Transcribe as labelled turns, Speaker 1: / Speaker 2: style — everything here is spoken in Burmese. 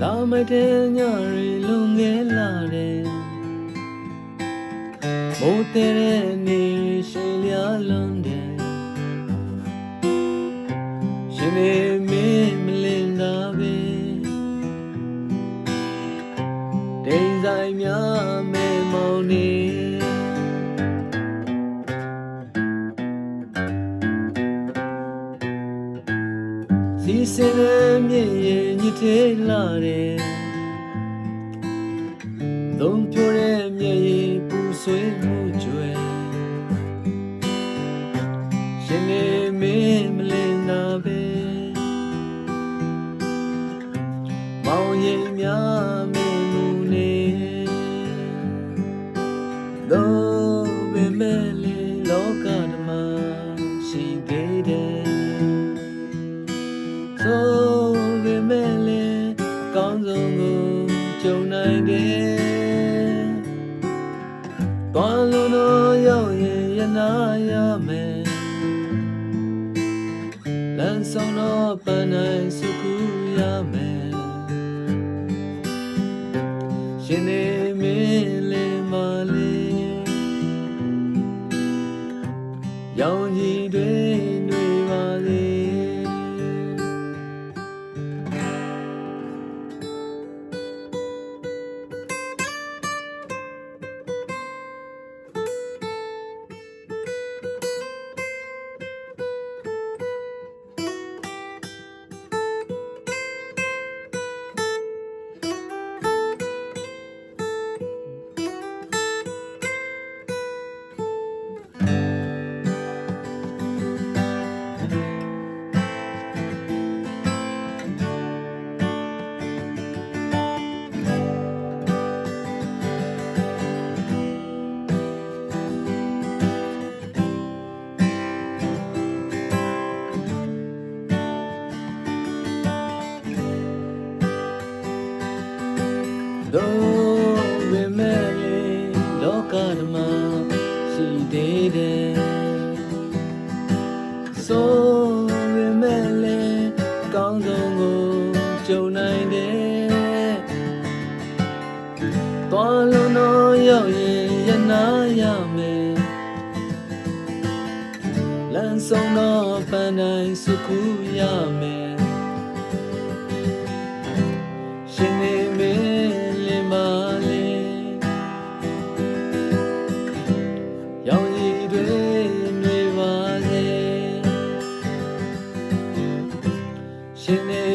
Speaker 1: လာမတဲ့ညရီလုံငယ်လာတယ်မိုးတဲ့နေရှိလျာလွန်တယ်ရှင်နေမင်းမလင်းတာပဲဒိန်ဆိုင်များမဲမောင်နေစီစင်မြင့်ရင်ညစ်သေးလာတယ်သုံးပြိုတဲ့မျက်ရည်ပူဆွေးမှုကြွယ်ရှင်နေမင်းမလင်းတာပဲမောင်ရင်များမင်းမူနေတော့ဘယ်မဲ့လေလောကဓမ္မရှိသေးတယ်ဆိုဘယ်မဲ့လေကောင်းဆုံးကိုကြုံနိုင်တယ်ဘာလို့တော့ရောက်ရင်ရနာရမယ်လမ်းဆောင်တော့ပန်းနိုင်စုခုရမယ်ရှင်နေမင်းလေးမလေးရောင်ကြီးတွေနှွေပါလေတော့ဘယ်မဲ့လေလောကဓမ္မရှိသေးတယ်ဆိုဘယ်မဲ့လေကောင်းဆုံးကိုကြုံနိုင်တယ်သွားလုံးတော့ရောက်ရင်ရနာရမယ်လမ်းဆုံးတော့ပန်းတိုင်းစုခုရမယ်ရှင်နေမင်းလေးမလေးရောင်ရည်တွေနှွေပါစေရှင်နေ